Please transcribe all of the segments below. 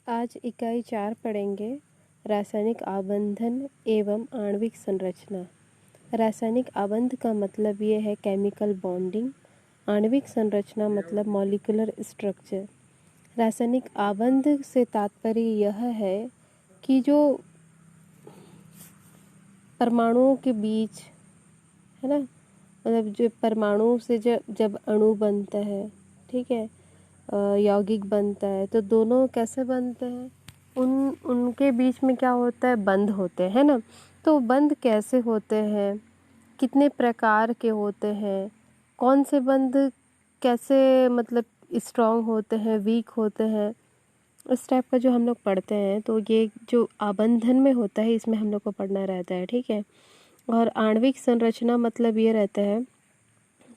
आज इकाई 4 पढ़ेंगे रासायनिक आबंधन एवं आणविक संरचना। रासायनिक आबंध का मतलब ये है केमिकल बॉन्डिंग। आणविक संरचना मतलब मॉलिक्यूलर स्ट्रक्चर। रासायनिक आबंध से तात्पर्य यह है कि जो परमाणुओं के बीच है ना, मतलब जो परमाणु से जब अणु बनता है, ठीक है, यौगिक बनता है, तो दोनों कैसे बनते हैं, उनके बीच में क्या होता है, बंध होते हैं ना। तो बंध कैसे होते हैं, कितने प्रकार के होते हैं, कौन से बंध कैसे मतलब स्ट्रॉन्ग होते हैं, वीक होते हैं, इस टाइप का जो हम लोग पढ़ते हैं। तो ये जो आबंधन में होता है इसमें हम लोग को पढ़ना रहता है, ठीक है। और आणविक संरचना मतलब ये रहता है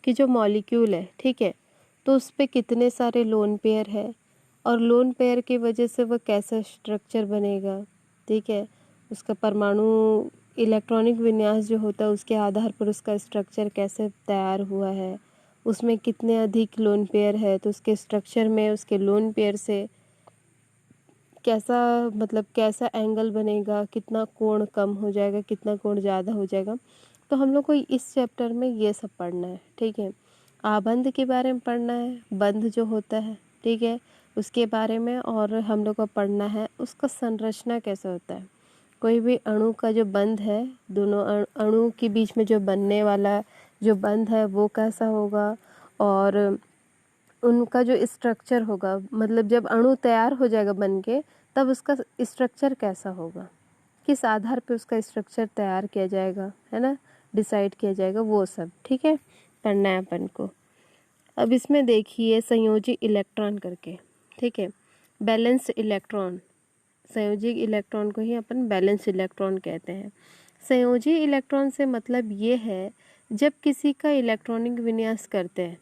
कि जो मॉलिक्यूल है, ठीक है, तो उस पे कितने सारे लोन पेयर है और लोन पेयर की वजह से वह कैसा स्ट्रक्चर बनेगा, ठीक है। उसका परमाणु इलेक्ट्रॉनिक विन्यास जो होता है उसके आधार पर उसका स्ट्रक्चर कैसे तैयार हुआ है, उसमें कितने अधिक लोन पेयर है तो उसके स्ट्रक्चर में उसके लोन पेयर से कैसा मतलब कैसा एंगल बनेगा, कितना कोण कम हो जाएगा, कितना कोण ज़्यादा हो जाएगा। तो हम लोग को इस चैप्टर में ये सब पढ़ना है, ठीक है। आबंध के बारे में पढ़ना है, बंध जो होता है, ठीक है, उसके बारे में। और हम लोग को पढ़ना है उसका संरचना कैसे होता है, कोई भी अणु का जो बंध है, दोनों अणु के बीच में जो बनने वाला जो बंध है वो कैसा होगा, और उनका जो स्ट्रक्चर होगा, मतलब जब अणु तैयार हो जाएगा बन के, तब उसका स्ट्रक्चर कैसा होगा, किस आधार पे उसका स्ट्रक्चर तैयार किया जाएगा, है ना, डिसाइड किया जाएगा, वो सब, ठीक है, पढ़ना है अपन को। अब इसमें देखिए संयोजी इलेक्ट्रॉन करके, ठीक है, बैलेंस इलेक्ट्रॉन, संयोजी इलेक्ट्रॉन को ही अपन बैलेंस इलेक्ट्रॉन कहते हैं। संयोजी इलेक्ट्रॉन से मतलब ये है जब किसी का इलेक्ट्रॉनिक विन्यास करते हैं,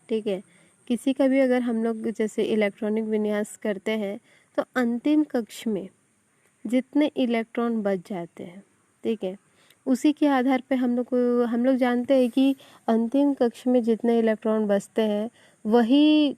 ठीक है, किसी का भी अगर हम लोग जैसे इलेक्ट्रॉनिक विन्यास करते हैं तो अंतिम कक्ष में जितने इलेक्ट्रॉन बच जाते हैं, ठीक है, उसी के आधार पे हम लोग जानते हैं कि अंतिम कक्ष में जितने इलेक्ट्रॉन बचते हैं वही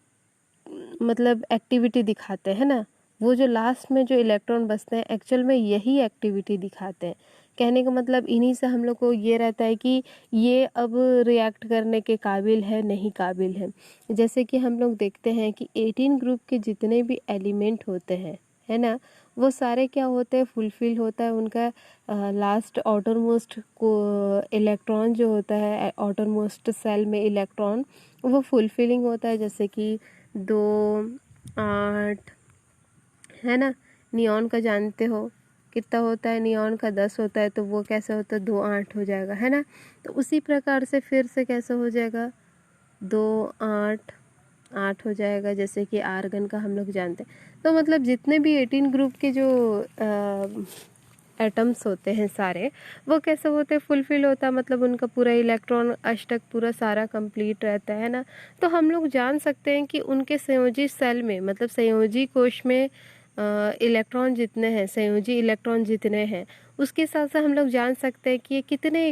मतलब एक्टिविटी दिखाते हैं ना। वो जो लास्ट में जो इलेक्ट्रॉन बचते हैं एक्चुअल में यही एक्टिविटी दिखाते हैं। कहने का मतलब इन्हीं से हम लोग को ये रहता है कि ये अब रिएक्ट करने के काबिल है, नहीं काबिल है। जैसे कि हम लोग देखते हैं कि 18 ग्रुप के जितने भी एलिमेंट होते हैं, है ना, वो सारे क्या होते हैं, फुलफिल होता है उनका लास्ट आउटरमोस्ट को इलेक्ट्रॉन जो होता है, आउटरमोस्ट सेल में इलेक्ट्रॉन वो फुलफिलिंग होता है। जैसे कि 2, 8, है ना, नियॉन का जानते हो कितना होता है, नियॉन का 10 होता है, तो वो कैसे होता है, 2, 8 हो जाएगा, है ना। तो उसी प्रकार से फिर से कैसे हो जाएगा, 2, 8, 8 हो जाएगा, जैसे कि आर्गन का हम लोग जानते हैं। तो मतलब जितने भी 18 ग्रुप के जो एटम्स होते हैं सारे, वो कैसे होते हैं, फुलफिल होता है, मतलब उनका पूरा इलेक्ट्रॉन अष्टक पूरा सारा कंप्लीट रहता है ना। तो हम लोग जान सकते हैं कि उनके संयोजी सेल में, मतलब संयोजी कोश में इलेक्ट्रॉन जितने हैं, संयोजी इलेक्ट्रॉन जितने हैं, उसके हिसाब से हम लोग जान सकते हैं कि ये कितने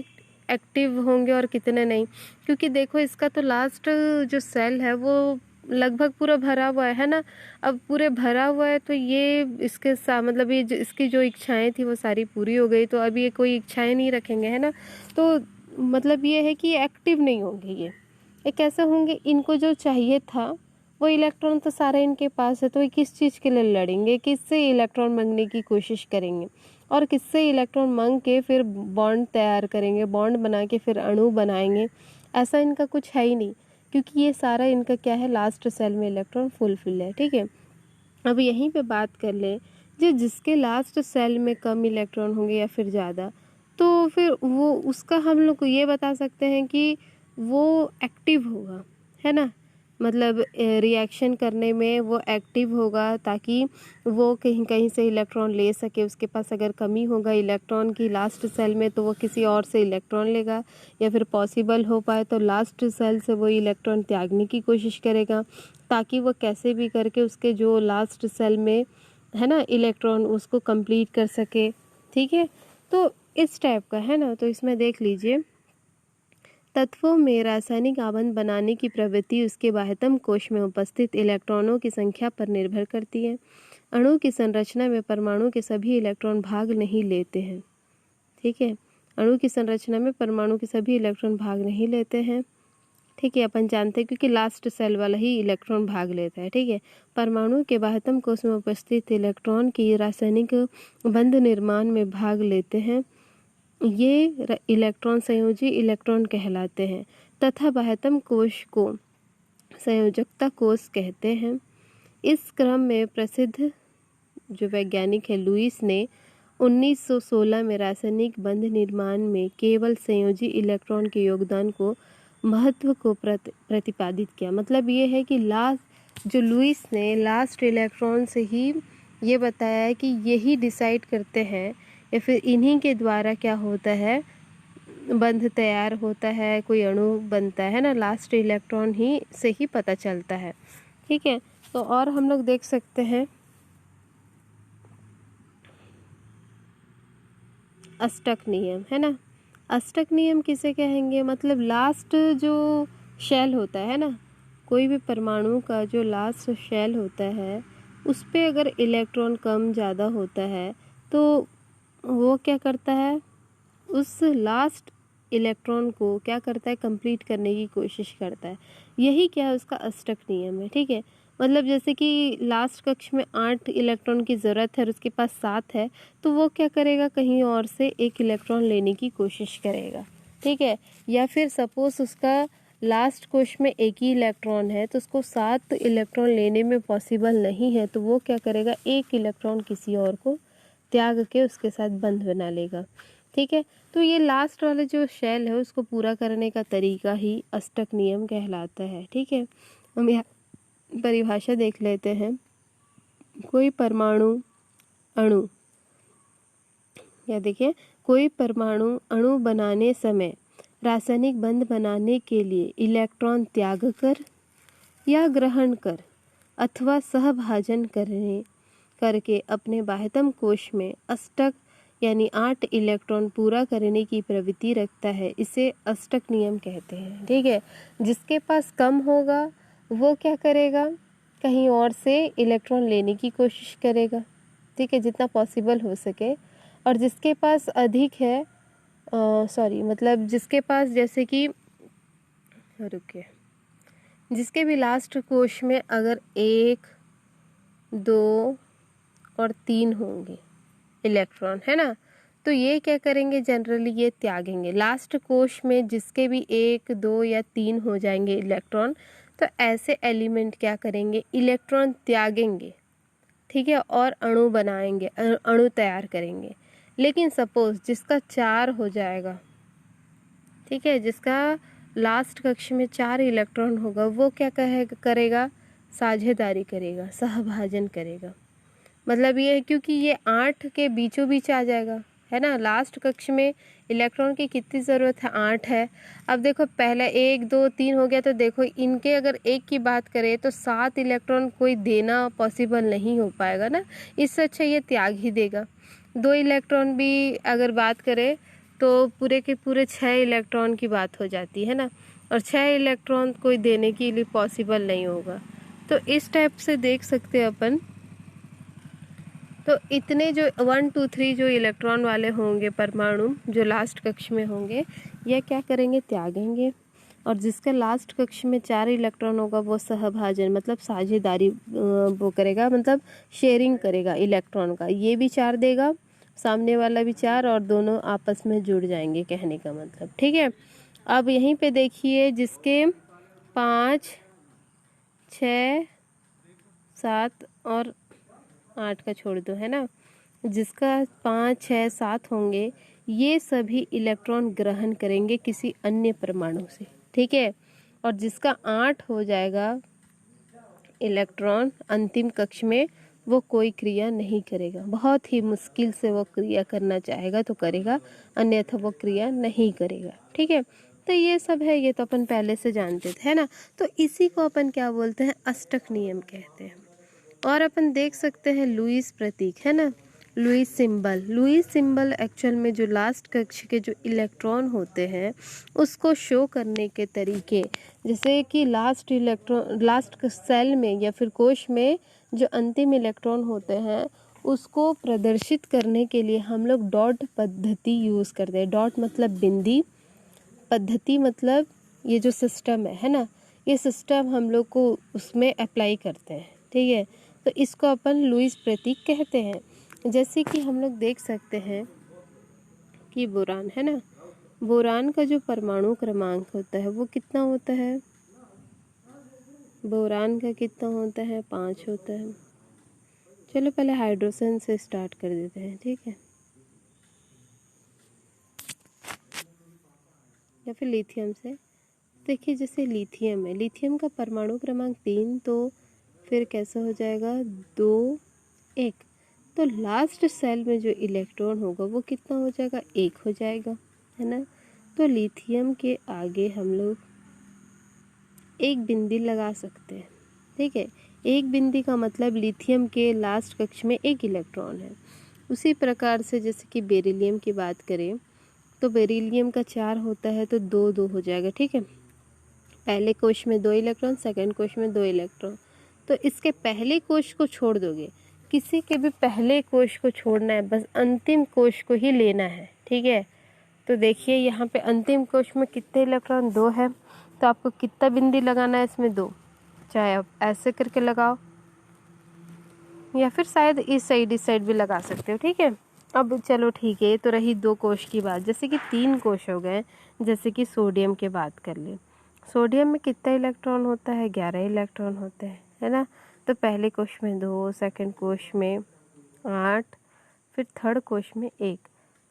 एक्टिव होंगे और कितने नहीं। क्योंकि देखो इसका तो लास्ट जो सेल है वो लगभग पूरा भरा हुआ है ना। अब पूरे भरा हुआ है तो ये इसके साथ मतलब ये इसकी जो इच्छाएं थी वो सारी पूरी हो गई, तो अब ये कोई इच्छाएं नहीं रखेंगे, है ना। तो मतलब ये है कि एक्टिव नहीं होंगे, ये कैसे होंगे, इनको जो चाहिए था वो इलेक्ट्रॉन तो सारे इनके पास है, तो ये किस चीज़ के लिए लड़ेंगे, किससे इलेक्ट्रॉन मांगने की कोशिश करेंगे और किससे इलेक्ट्रॉन मांग के फिर बॉन्ड तैयार करेंगे, बॉन्ड बना के फिर अणु बनाएंगे। ऐसा इनका कुछ है ही नहीं, क्योंकि ये सारा इनका क्या है, लास्ट सेल में इलेक्ट्रॉन फुलफिल है, ठीक है। अब यहीं पे बात कर लें, जो जिसके लास्ट सेल में कम इलेक्ट्रॉन होंगे या फिर ज़्यादा, तो फिर वो उसका हम लोग को ये बता सकते हैं कि वो एक्टिव होगा, है ना, मतलब रिएक्शन करने में वो एक्टिव होगा, ताकि वो कहीं कहीं से इलेक्ट्रॉन ले सके। उसके पास अगर कमी होगा इलेक्ट्रॉन की लास्ट सेल में तो वो किसी और से इलेक्ट्रॉन लेगा, या फिर पॉसिबल हो पाए तो लास्ट सेल से वो इलेक्ट्रॉन त्यागने की कोशिश करेगा, ताकि वो कैसे भी करके उसके जो लास्ट सेल में है ना इलेक्ट्रॉन उसको कंप्लीट कर सके, ठीक है। तो इस टाइप का है ना। तो इसमें देख लीजिए तत्वों में रासायनिक आबंध बनाने की प्रवृत्ति उसके बाह्यतम कोश में उपस्थित इलेक्ट्रॉनों की संख्या पर निर्भर करती है। अणु की संरचना में परमाणु के सभी इलेक्ट्रॉन भाग नहीं लेते हैं। ठीक है, अणु की संरचना में परमाणु के सभी इलेक्ट्रॉन भाग नहीं लेते हैं। ठीक है, अपन जानते हैं क्योंकि लास्ट सेल वाला ही इलेक्ट्रॉन भाग लेता है। ठीक है, परमाणु के बाह्यतम कोश में उपस्थित इलेक्ट्रॉन की रासायनिक बंध निर्माण में भाग लेते हैं। ये इलेक्ट्रॉन संयोजी इलेक्ट्रॉन कहलाते हैं तथा बाह्यतम कोश को संयोजकता कोश कहते हैं। इस क्रम में प्रसिद्ध जो वैज्ञानिक है लुईस ने 1916 में रासायनिक बंध निर्माण में केवल संयोजी इलेक्ट्रॉन के योगदान को महत्व को प्रतिपादित किया। मतलब ये है कि जो लुईस ने लास्ट इलेक्ट्रॉन से ही ये बताया है कि यही डिसाइड करते हैं या फिर इन्हीं के द्वारा क्या होता है, बंध तैयार होता है, कोई अणु बनता है ना, लास्ट इलेक्ट्रॉन ही से ही पता चलता है। ठीक है, तो और हम लोग देख सकते हैं अष्टक नियम, है ना। अष्टक नियम किसे कहेंगे, मतलब लास्ट जो शेल होता है ना, कोई भी परमाणु का जो लास्ट शेल होता है उस पे अगर इलेक्ट्रॉन कम ज़्यादा होता है तो वो क्या करता है, उस लास्ट इलेक्ट्रॉन को क्या करता है, कंप्लीट करने की कोशिश करता है। यही क्या है, उसका अष्टक नियम है। ठीक है, मतलब जैसे कि लास्ट कक्ष में 8 इलेक्ट्रॉन की ज़रूरत है और उसके पास 7 है, तो वो क्या करेगा, कहीं और से एक इलेक्ट्रॉन लेने की कोशिश करेगा। ठीक है, या फिर सपोज उसका लास्ट कोश में एक ही इलेक्ट्रॉन है तो उसको 7 इलेक्ट्रॉन लेने में पॉसिबल नहीं है, तो वो क्या करेगा, एक इलेक्ट्रॉन किसी और को त्याग के उसके साथ बंध बना लेगा। ठीक है, तो ये लास्ट वाला जो शेल है उसको पूरा करने का तरीका ही अष्टक नियम कहलाता है। ठीक है, हम यहाँ परिभाषा देख लेते हैं। कोई परमाणु अणु, या देखिए, कोई परमाणु अणु बनाने समय रासायनिक बंध बनाने के लिए इलेक्ट्रॉन त्याग कर या ग्रहण कर अथवा सहभाजन करके अपने बाह्यतम कोश में अष्टक यानी 8 इलेक्ट्रॉन पूरा करने की प्रवृत्ति रखता है, इसे अष्टक नियम कहते हैं। ठीक है, जिसके पास कम होगा वो क्या करेगा, कहीं और से इलेक्ट्रॉन लेने की कोशिश करेगा। ठीक है, जितना पॉसिबल हो सके। और जिसके पास अधिक है, मतलब जिसके पास जैसे कि जिसके भी लास्ट कोश में अगर 1, 2 और 3 होंगे इलेक्ट्रॉन, है ना, तो ये क्या करेंगे, जनरली ये त्यागेंगे। लास्ट कोश में जिसके भी 1, 2 या 3 हो जाएंगे इलेक्ट्रॉन, तो ऐसे एलिमेंट क्या करेंगे, इलेक्ट्रॉन त्यागेंगे। ठीक है, और अणु बनाएंगे, अणु तैयार करेंगे। लेकिन सपोज जिसका 4 हो जाएगा, ठीक है, जिसका लास्ट कक्ष में 4 इलेक्ट्रॉन होगा, वो क्या करेगा, साझेदारी करेगा, सहभाजन करेगा। मतलब ये है क्योंकि ये 8 के बीचों बीच आ जाएगा, है ना। लास्ट कक्ष में इलेक्ट्रॉन की कितनी ज़रूरत है, 8 है। अब देखो पहले 1, 2, 3 हो गया, तो देखो इनके अगर एक की बात करें तो 7 इलेक्ट्रॉन कोई देना पॉसिबल नहीं हो पाएगा ना, इससे अच्छा ये त्याग ही देगा। 2 इलेक्ट्रॉन भी अगर बात करें तो पूरे के पूरे 6 इलेक्ट्रॉन की बात हो जाती है ना, और 6 इलेक्ट्रॉन कोई देने के लिए पॉसिबल नहीं होगा। तो इस टाइप से देख सकते हैं अपन। तो इतने जो 1, 2, 3 जो इलेक्ट्रॉन वाले होंगे परमाणु जो लास्ट कक्ष में होंगे, यह क्या करेंगे, त्यागेंगे। और जिसका लास्ट कक्ष में 4 इलेक्ट्रॉन होगा वो सहभाजन मतलब साझेदारी वो करेगा, मतलब शेयरिंग करेगा इलेक्ट्रॉन का। ये भी 4 देगा, सामने वाला भी 4, और दोनों आपस में जुड़ जाएंगे, कहने का मतलब। ठीक है, अब यहीं पे देखिए जिसके 5, 6, 7 और 8 का छोड़ दो, है ना, जिसका 5, 6, 7 होंगे, ये सभी इलेक्ट्रॉन ग्रहण करेंगे किसी अन्य परमाणु से। ठीक है, और जिसका 8 हो जाएगा इलेक्ट्रॉन अंतिम कक्ष में, वो कोई क्रिया नहीं करेगा। बहुत ही मुश्किल से वो क्रिया करना चाहेगा तो करेगा, अन्यथा वो क्रिया नहीं करेगा। ठीक है, तो ये सब है, ये तो अपन पहले से जानते थे, है ना। तो इसी को अपन क्या बोलते हैं, अष्टक नियम कहते हैं। और अपन देख सकते हैं लुईस प्रतीक, है ना, लुईस सिंबल एक्चुअल में जो लास्ट कक्ष के जो इलेक्ट्रॉन होते हैं उसको शो करने के तरीके, जैसे कि लास्ट सेल में या फिर कोश में जो अंतिम इलेक्ट्रॉन होते हैं उसको प्रदर्शित करने के लिए हम लोग डॉट पद्धति यूज़ करते हैं। डॉट मतलब बिंदी, पद्धति मतलब ये जो सिस्टम है ना, ये सिस्टम हम लोग को उसमें अप्लाई करते हैं, ठीक है। तो इसको अपन लुईस प्रतीक कहते हैं। जैसे कि हम लोग देख सकते हैं कि बोरान है ना, बोरान का जो परमाणु क्रमांक होता है वो कितना होता है, बोरान का कितना होता है, 5 होता है। चलो पहले हाइड्रोजन से स्टार्ट कर देते हैं, ठीक है, या फिर लिथियम से। देखिए जैसे लिथियम है, लिथियम का परमाणु क्रमांक 3, तो फिर कैसा हो जाएगा 2 1, तो लास्ट सेल में जो इलेक्ट्रॉन होगा वो कितना हो जाएगा, 1 हो जाएगा, है ना। तो लिथियम के आगे हम लोग एक बिंदी लगा सकते हैं, ठीक है। एक बिंदी का मतलब लिथियम के लास्ट कक्ष में एक इलेक्ट्रॉन है। उसी प्रकार से जैसे कि बेरिलियम की बात करें तो बेरिलियम का 4 होता है तो 2 2 हो जाएगा, ठीक है। पहले कोश में 2 इलेक्ट्रॉन, सेकंड कोश में 2 इलेक्ट्रॉन, तो इसके पहले कोश को छोड़ दोगे, किसी के भी पहले कोश को छोड़ना है, बस अंतिम कोश को ही लेना है, ठीक है। तो देखिए यहाँ पे अंतिम कोश में कितने इलेक्ट्रॉन, 2 है, तो आपको कितना बिंदी लगाना है इसमें, 2। चाहे आप ऐसे करके लगाओ या फिर शायद इस साइड भी लगा सकते हो, ठीक है। अब चलो ठीक है, ये तो रही 2 कोश की बात। जैसे कि 3 कोश हो गए, जैसे कि सोडियम की बात कर ले। सोडियम में कितना इलेक्ट्रॉन होता है, 11 इलेक्ट्रॉन होते हैं, है ना। तो पहले कोश में 2, सेकंड कोश में 8, फिर थर्ड कोश में 1,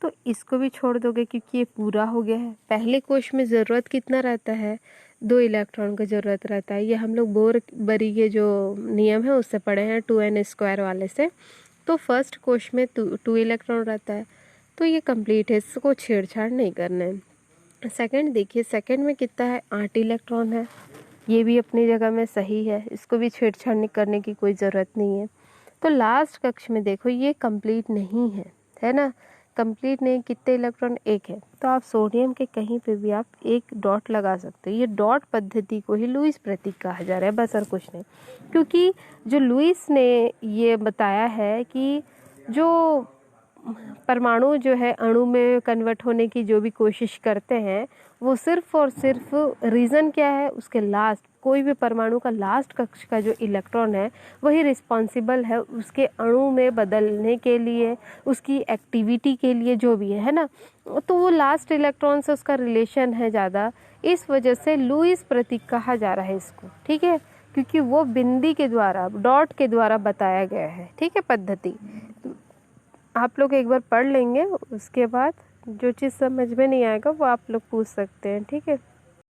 तो इसको भी छोड़ दोगे क्योंकि ये पूरा हो गया है। पहले कोश में ज़रूरत कितना रहता है, 2 इलेक्ट्रॉन का ज़रूरत रहता है। ये हम लोग बोर-बरी के जो नियम है उससे पढ़े हैं, 2n² वाले से। तो फर्स्ट कोश में 2 इलेक्ट्रॉन रहता है, तो ये कंप्लीट है, इसको छेड़छाड़ नहीं करना है। सेकंड देखिए, सेकंड में कितना है, 8 इलेक्ट्रॉन है, ये भी अपनी जगह में सही है, इसको भी छेड़छाड़ नहीं करने की कोई ज़रूरत नहीं है। तो लास्ट कक्ष में देखो ये कंप्लीट नहीं है ना, कंप्लीट नहीं, कितने इलेक्ट्रॉन, 1 है। तो आप सोडियम के कहीं पे भी आप एक डॉट लगा सकते हो। ये डॉट पद्धति को ही लुईस प्रतीक कहा जा रहा है, बस और कुछ नहीं। क्योंकि जो लुईस ने ये बताया है कि जो परमाणु जो है अणु में कन्वर्ट होने की जो भी कोशिश करते हैं वो सिर्फ और सिर्फ रीज़न क्या है, उसके लास्ट, कोई भी परमाणु का लास्ट कक्ष का जो इलेक्ट्रॉन है वही रिस्पॉन्सिबल है उसके अणु में बदलने के लिए, उसकी एक्टिविटी के लिए, जो भी है ना। तो वो लास्ट इलेक्ट्रॉन से उसका रिलेशन है ज़्यादा, इस वजह से लुईस प्रतीक कहा जा रहा है इसको, ठीक है। क्योंकि वो बिंदी के द्वारा, डॉट के द्वारा बताया गया है, ठीक है, पद्धति। आप लोग एक बार पढ़ लेंगे, उसके बाद जो चीज़ समझ में नहीं आएगा वो आप लोग पूछ सकते हैं, ठीक है।